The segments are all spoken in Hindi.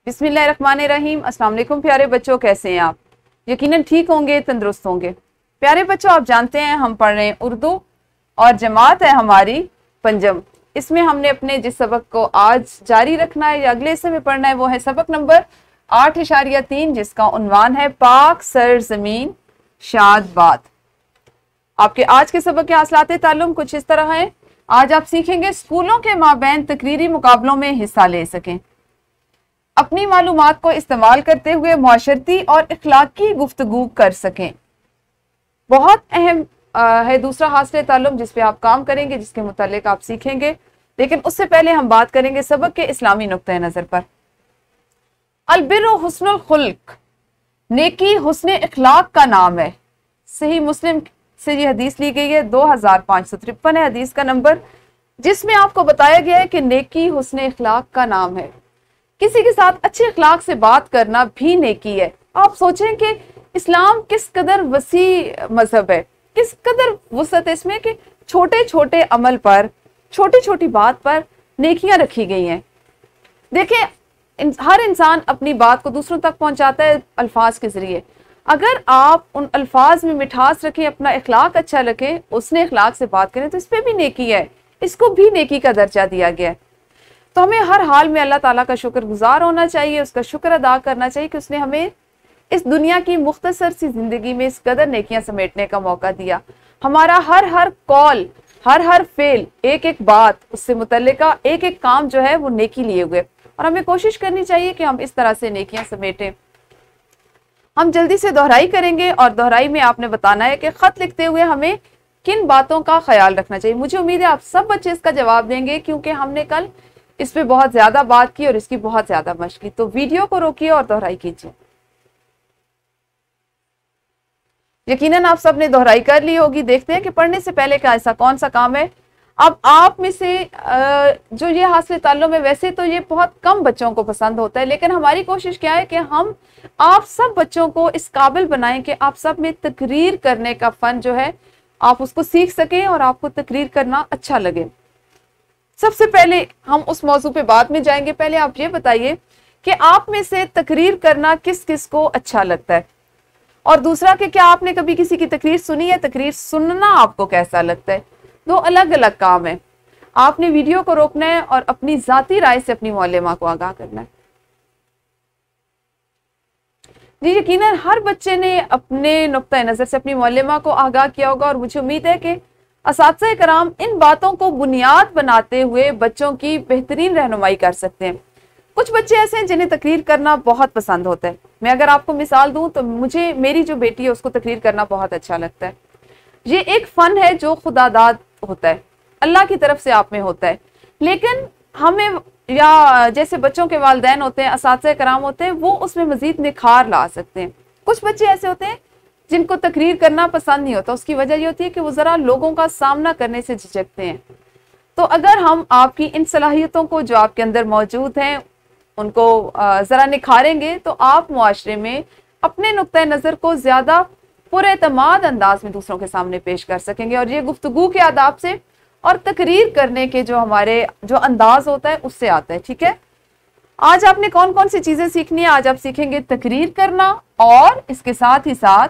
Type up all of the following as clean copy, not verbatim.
बिस्मिल्लाहिर्रहमानिर्रहीम। अस्सलाम वालेकुम प्यारे बच्चों, कैसे हैं आप? यकीनन ठीक होंगे, तंदुरुस्त होंगे। प्यारे बच्चों, आप जानते हैं हम पढ़ रहे हैं उर्दू और जमात है हमारी पंजम। इसमें हमने अपने जिस सबक को आज जारी रखना है या अगले हिस्से में पढ़ना है वो है सबक नंबर 8.3, जिसका उन्वान है पाक सर जमीन शाद बात। आपके आज के सबक के हासिलात ताल्लुम कुछ इस तरह है। आज आप सीखेंगे स्कूलों के माबैन तकरीरी मुकाबलों में हिस्सा ले सकें, अपनी मालूमात को इस्तेमाल करते हुए मुआशरती और इखलाकी गुफ्तगू कर सकें। बहुत अहम है दूसरा हासिल ताल्लुम जिस पे आप काम करेंगे, जिसके मुतालिक आप सीखेंगे। लेकिन उससे पहले हम बात करेंगे सबक के इस्लामी नुक्ते नज़र पर। अलबिर्रु हुस्नुल खुल्क, नेकी हुस्न इखलाक का नाम है। सही मुस्लिम से ये हदीस ली गई है, 2553 है हदीस का नंबर, जिसमें आपको बताया गया है कि नेकी हुस्न इखलाक का नाम है। किसी के साथ अच्छे अखलाक से बात करना भी नेकी है। आप सोचें कि इस्लाम किस कदर वसी मजहब है, किस कदर वसअत है इसमें कि छोटे छोटे अमल पर, छोटी छोटी बात पर नेकियां रखी गई हैं। देखें, हर इंसान अपनी बात को दूसरों तक पहुंचाता है अल्फाज के जरिए। अगर आप उन अल्फाज में मिठास रखें, अपना इखलाक अच्छा रखें, उसने इखलाक से बात करें, तो इस पर भी नेकी है, इसको भी नेकी का दर्जा दिया गया है। तो हमें हर हाल में अल्लाह ताला का शुक्रगुजार होना चाहिए, उसका शुक्र अदा करना चाहिए कि उसने हमें इस दुनिया की मुख्तसर सी जिंदगी में इस कदर नेकियां समेटने का मौका दिया। हमारा हर कॉल, हर फेल, एक एक बात, उससे मुतल्लिका एक एक काम जो है वो नेकी लिए हुए, और हमें कोशिश करनी चाहिए कि हम इस तरह से नेकियां समेटें। हम जल्दी से दोहराई करेंगे और दोहराई में आपने बताना है कि खत लिखते हुए हमें किन बातों का ख्याल रखना चाहिए। मुझे उम्मीद है आप सब बच्चे इसका जवाब देंगे, क्योंकि हमने कल इस पे बहुत ज्यादा बात की और इसकी बहुत ज्यादा मशक की। तो वीडियो को रोकिए और दोहराई कीजिए। यकीनन आप सब ने दोहराई कर ली होगी। देखते हैं कि पढ़ने से पहले का ऐसा कौन सा काम है। अब आप में से जो ये हासिल ताल्लुम है, वैसे तो ये बहुत कम बच्चों को पसंद होता है, लेकिन हमारी कोशिश क्या है कि हम आप सब बच्चों को इस काबिल बनाएं कि आप सब में तकरीर करने का फन जो है आप उसको सीख सकें और आपको तकरीर करना अच्छा लगे। सबसे पहले हम उस मौजू पे बाद में जाएंगे। पहले आप ये बताइए कि आप में से तकरीर करना किस किस को अच्छा लगता है, और दूसरा कि क्या आपने कभी किसी की तकरीर सुनी है, तकरीर सुनना आपको कैसा लगता है। दो अलग अलग काम है। आपने वीडियो को रोकना है और अपनी जाती राय से अपनी मौलिमा को आगाह करना है। जी, यकीनन हर बच्चे ने अपने नुक्ता नजर से अपनी मौलिमा को आगाह किया होगा, और मुझे उम्मीद है कि असातिज़ा कराम इन बातों को बुनियाद बनाते हुए बच्चों की बेहतरीन रहनुमाई कर सकते हैं। कुछ बच्चे ऐसे हैं जिन्हें तकरीर करना बहुत पसंद होता है। मैं अगर आपको मिसाल दूं तो मुझे, मेरी जो बेटी है उसको तकरीर करना बहुत अच्छा लगता है। ये एक फन है जो खुदादाद होता है, अल्लाह की तरफ से आप में होता है। लेकिन हमें, या जैसे बच्चों के वालिदैन होते हैं, असातिज़ा कराम होते हैं, वो उसमें मजीद निखार ला सकते हैं। कुछ बच्चे ऐसे होते हैं जिनको तकरीर करना पसंद नहीं होता। उसकी वजह ये होती है कि वो ज़रा लोगों का सामना करने से झिझकते हैं। तो अगर हम आपकी इन सलाहियतों को जो आपके अंदर मौजूद हैं उनको ज़रा निखारेंगे, तो आप मुआशरे में अपने नुक्ता नज़र को ज़्यादा पुरएतमाद अंदाज में दूसरों के सामने पेश कर सकेंगे। और ये गुफ्तगू के आदाब से और तकरीर करने के जो हमारे जो अंदाज होता है उससे आता है। ठीक है, आज आपने कौन कौन सी चीज़ें सीखनी है। आज आप सीखेंगे तकरीर करना, और इसके साथ ही साथ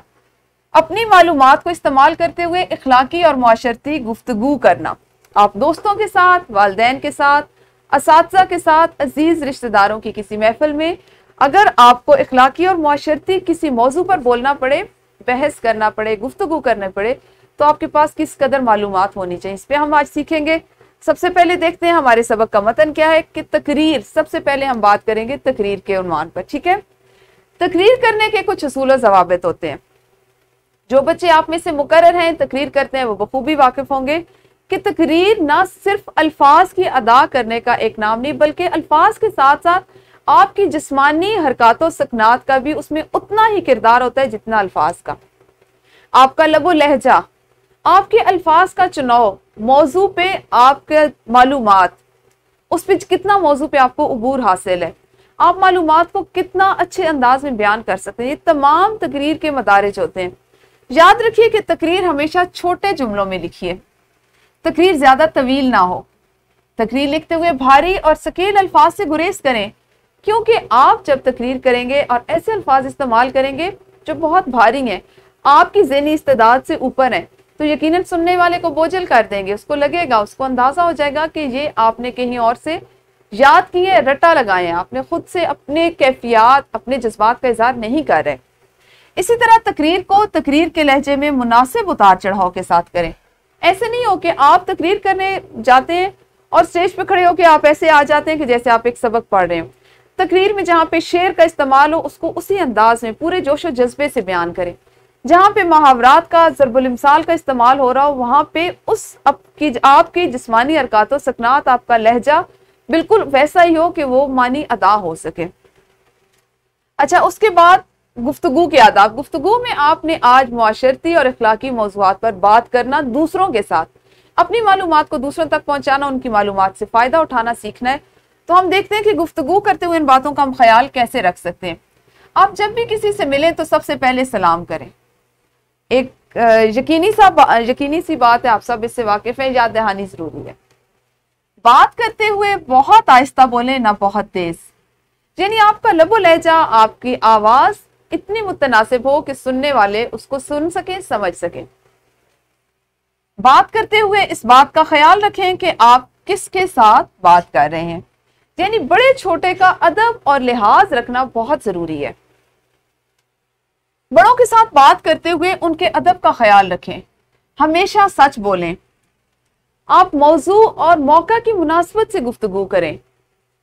अपनी मालूमात को इस्तेमाल करते हुए इखलाकी और मुआशरती गुफ्तगू करना। आप दोस्तों के साथ, वालिदैन के साथ, असातिज़ा के साथ, अजीज रिश्तेदारों की किसी महफिल में अगर आपको इखलाकी और मुआशरती किसी मौजू पर बोलना पड़े, बहस करना पड़े, गुफ्तगू करने पड़े, तो आपके पास किस कदर मालूमात होनी चाहिए, इस पर हम आज सीखेंगे। सबसे पहले देखते हैं हमारे सबक का मतन क्या है कि तकरीर। सबसे पहले हम बात करेंगे तकरीर के उन्वान पर। ठीक है, तकरीर करने के कुछ उसूल और ज़वाबित होते हैं। जो बच्चे आप में से मुकर्रर हैं, तकरीर करते हैं, वो बखूबी वाकिफ होंगे कि तकरीर ना सिर्फ अल्फाज की अदा करने का एक नाम नहीं, बल्कि अल्फाज के साथ साथ आपकी जिस्मानी हरकतों सकनात का भी उसमें उतना ही किरदार होता है जितना अल्फाज का। आपका लबो लहजा, आपके अल्फाज का चुनाव, मौजू पे आपके मालूमात, उस पर कितना मौजू पे आपको उबूर हासिल है, आप मालूमात को कितना अच्छे अंदाज में बयान कर सकते हैं, ये तमाम तकरीर के मदारिज होते हैं। याद रखिए कि तकरीर हमेशा छोटे जुमलों में लिखिए, तकरीर ज्यादा तवील ना हो। तकरीर लिखते हुए भारी और सकील अल्फाज से गुरेज करें। क्योंकि आप जब तकरीर करेंगे और ऐसे अल्फाज इस्तेमाल करेंगे जो बहुत भारी हैं, आपकी ज़हनी इस्तेदाद से ऊपर हैं, तो यकीनन सुनने वाले को बोझल कर देंगे। उसको लगेगा, उसको अंदाजा हो जाएगा कि ये आपने कहीं और से याद किए, रट्टा लगाए हैं, आपने खुद से अपने कैफियत, अपने जज्बात का इजहार नहीं कर रहे। इसी तरह तकरीर को तकरीर के लहजे में मुनासिब उतार चढ़ाव के साथ करें। ऐसे नहीं हो कि आप तकरीर करने जाते हैं और स्टेज पे खड़े होकर आप ऐसे आ जाते हैं कि जैसे आप एक सबक पढ़ रहे हो। तकरीर में जहाँ पे शेर का इस्तेमाल हो, उसको उसी अंदाज में पूरे जोश और जज्बे से बयान करें। जहाँ पे मुहावरात का, ज़रबुल इम्साल का इस्तेमाल हो रहा हो, वहाँ पे उस आपकी जिस्मानी हरकत व सकनात, आपका लहजा बिल्कुल वैसा ही हो कि वो मानी अदा हो सके। अच्छा, उसके बाद गुफ्तगू के आदाब। गुफ्तगू में आपने आज मुआशरती और अखलाकी मौज़ूआत पर बात करना, दूसरों के साथ अपनी मालूमात को दूसरों तक पहुंचाना, उनकी मालूमात से फ़ायदा उठाना सीखना है। तो हम देखते हैं कि गुफ्तगू करते हुए इन बातों का हम ख्याल कैसे रख सकते हैं। आप जब भी किसी से मिलें तो सबसे पहले सलाम करें। एक यकीनी सी बात है, आप सब इससे वाकिफ हैं, याद दहानी ज़रूरी है। बात करते हुए बहुत आहिस्ता बोलें, ना बहुत तेज। यानी आपका लबो लहजा, आपकी आवाज इतनी मुतनासिब हो कि सुनने वाले उसको सुन सके, समझ सके। बात करते हुए इस बात का ख्याल रखें कि आप किसके साथ बात कर रहे हैं। यानी बड़े छोटे का अदब और लिहाज रखना बहुत जरूरी है। बड़ों के साथ बात करते हुए उनके अदब का ख्याल रखें। हमेशा सच बोलें। आप मौजू और मौका की मुनासबत से गुफ्तगू करें।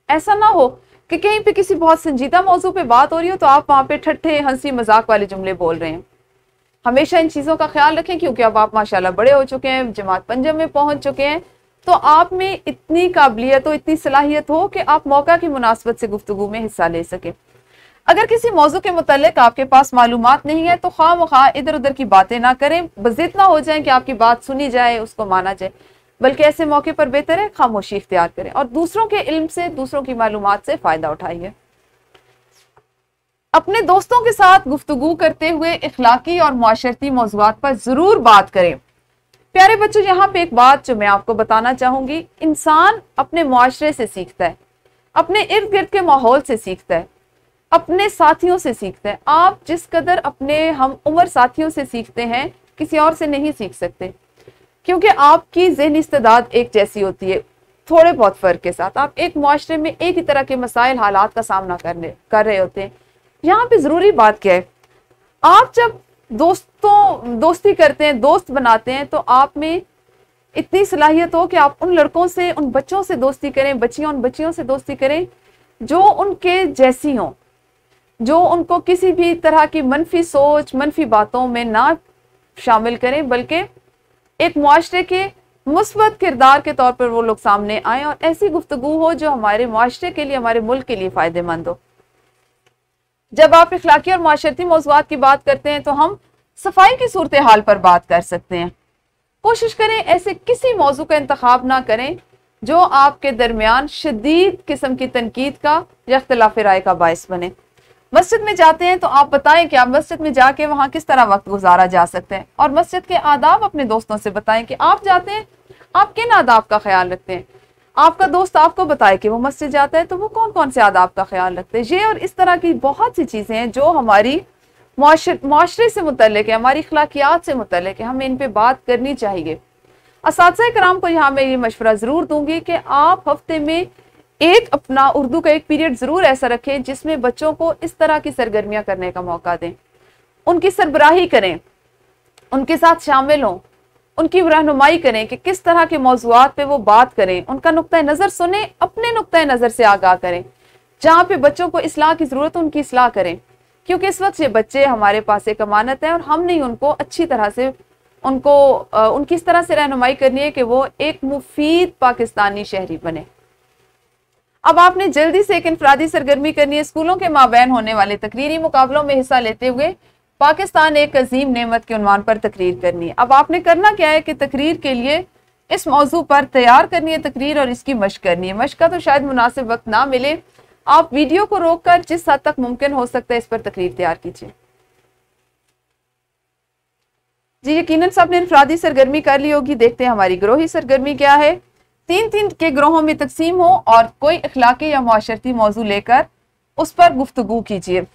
ऐसा ना हो कि कहीं पे किसी बहुत संजीदा मौजू पे बात हो रही हो तो आप वहां पे ठट्ठे, हंसी मजाक वाले जुमले बोल रहे हैं। हमेशा इन चीजों का ख्याल रखें, क्योंकि अब आप माशाल्लाह बड़े हो चुके हैं, जमात पंजम में पहुंच चुके हैं, तो आप में इतनी काबिलियत हो, इतनी सलाहियत हो कि आप मौका की मुनासबत से गुफ्तगू में हिस्सा ले सके। अगर किसी मौजू के मुतालिक आपके पास मालूमात नहीं है तो खामखा इधर उधर की बातें ना करें। बज़िद ना हो जाए कि आपकी बात सुनी जाए, उसको माना जाए, बल्कि ऐसे मौके पर बेहतर है खामोशी इख्तियार करें और दूसरों के इल्म से, दूसरों की मालूमात से फायदा उठाइए। अपने दोस्तों के साथ गुफ्तगू करते हुए इखलाकी और मुआशरती मौज़ूआत पर जरूर बात करें। प्यारे बच्चों, यहाँ पे एक बात जो मैं आपको बताना चाहूंगी, इंसान अपने मुआशरे से सीखता है, अपने इर्द गिर्द के माहौल से सीखता है, अपने साथियों से सीखते हैं। आप जिस कदर अपने हम उम्र साथियों से सीखते हैं, किसी और से नहीं सीख सकते, क्योंकि आपकी ज़हनी इस्तेदाद एक जैसी होती है, थोड़े बहुत फ़र्क के साथ। आप एक मुआशरे में एक ही तरह के मसाइल, हालात का सामना कर रहे होते हैं। यहाँ पे ज़रूरी बात क्या है, आप जब दोस्ती करते हैं, दोस्त बनाते हैं, तो आप में इतनी सलाहियत हो कि आप उन लड़कों से, उन बच्चों से दोस्ती करें, बच्चियों उन बच्चियों से दोस्ती करें जो उनके जैसी हों, जो उनको किसी भी तरह की मनफी सोच, मनफी बातों में ना शामिल करें, बल्कि एक मुआशरे के मुस्बत किरदार के तौर पर वो लोग सामने आए और ऐसी गुफ्तगू हो जो हमारे मुआशरे के लिए, हमारे मुल्क के लिए फ़ायदेमंद हो। जब आप इखलाकी और माशरती मौज़ूआत की बात करते हैं तो हम सफाई की सूरत हाल पर बात कर सकते हैं। कोशिश करें ऐसे किसी मौजू का इंतखाब ना करें जो आपके दरमियान शदीद किस्म की तनकीद का या इख्तिलाफ राय का बायस बने। मस्जिद में जाते हैं तो आप बताएं कि आप मस्जिद में जाके वहाँ किस तरह वक्त गुजारा जा सकते हैं, और मस्जिद के आदाब अपने दोस्तों से बताएं कि आप जाते हैं, आप किन आदाब का ख्याल रखते हैं। आपका दोस्त आपको बताए कि वो मस्जिद जाता है तो वो कौन कौन से आदाब का ख्याल रखते हैं। ये और इस तरह की बहुत सी चीज़ें हैं जो हमारी मुआशरे से मुतल्लिक है, हमारी अखलाकियात से मुतल्लिक है, हमें इन पर बात करनी चाहिए। असातिज़ा कराम को यहाँ मैं ये मशवरा ज़रूर दूंगी कि आप हफ्ते में एक अपना उर्दू का एक पीरियड ज़रूर ऐसा रखें जिसमें बच्चों को इस तरह की सरगर्मियाँ करने का मौका दें, उनकी सरबराही करें, उनके साथ शामिल हों, उनकी रहनुमाई करें कि किस तरह के मौज़ूआत पे वो बात करें, उनका नुक्ता नज़र सुने, अपने नुक्ता नज़र से आगाह करें। जहाँ पे बच्चों को इस्लाह की ज़रूरत है उनकी इस्लाह करें, क्योंकि इस वक्त ये बच्चे हमारे पास एक अमानत है और हमने उनको अच्छी तरह से उनकी इस तरह से रहनुमाई करनी है कि वो एक मुफीद पाकिस्तानी शहरी बने। अब आपने जल्दी से एक इनफरादी सरगर्मी करनी है। स्कूलों के माबैन होने वाले तकरीरी मुकाबलों में हिस्सा लेते हुए पाकिस्तान एक अजीम नेमत के उन्वान पर तकरीर करनी है। अब आपने करना क्या है कि तकरीर के लिए इस मौजू पर तैयार करनी है तकरीर और इसकी मश्क करनी है। मश्क का तो शायद मुनासिब वक्त ना मिले, आप वीडियो को रोककर जिस हद तक मुमकिन हो सकता है इस पर तकरीर तैयार कीजिए। जी यकीनन सबने इनफरादी सरगर्मी कर ली होगी। देखते हैं हमारी ग्रोही सरगर्मी क्या है। 3-3 के ग्रोहों में तकसीम हो और कोई अखलाकी या मुआशरती मौजू लेकर उस पर गुफ्तगू कीजिए।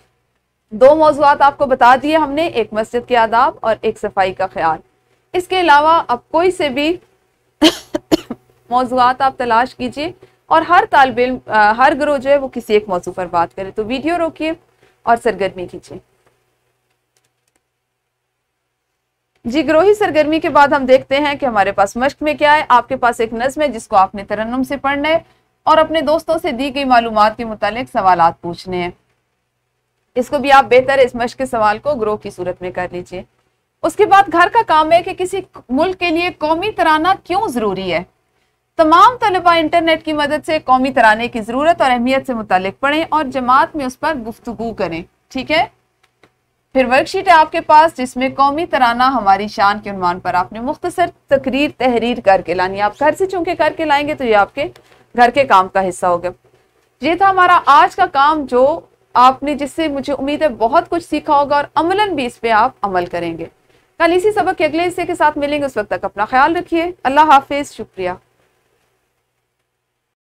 2 मौज़ूआत आपको बता दिए हमने, एक मस्जिद के आदाब और एक सफाई का ख्याल। इसके अलावा अब कोई से भी मौज़ूआत आप तलाश कीजिए और हर तालिब इल्म, हर गिरोह जो है वो किसी एक मौजू पर बात करे। तो वीडियो रोकिए और सरगर्मी कीजिए। जी, गिरोही सरगर्मी के बाद हम देखते हैं कि हमारे पास मश्क में क्या है। आपके पास एक नज़्म है जिसको आपने तरन्नुम से पढ़ना है और अपने दोस्तों से दी गई मालूमात के मुतालिक सवालात पूछने हैं। इसको भी आप बेहतर इस मश्क के सवाल को गिरोह की सूरत में कर लीजिए। उसके बाद घर का काम है कि किसी मुल्क के लिए कौमी तराना क्यों ज़रूरी है। तमाम तलबा इंटरनेट की मदद से कौमी तराने की ज़रूरत और अहमियत से मुतालिक पढ़ें और जमात में उस पर गुफ्तगू करें। ठीक है। फिर वर्कशीट है आपके पास जिसमें कौमी तराना हमारी शान के उन्वान पर आपने मुख्तसर तकरीर तहरीर करके लानी है। आप घर से चूंकि करके लाएंगे तो ये आपके घर के काम का हिस्सा होगा। ये था हमारा आज का काम, जो आपने, जिससे मुझे उम्मीद है बहुत कुछ सीखा होगा और अमलन भी इस पे आप अमल करेंगे। कल इसी सबक के अगले हिस्से के साथ मिलेंगे। उस वक्त तक अपना ख्याल रखिए। अल्लाह हाफिज। शुक्रिया।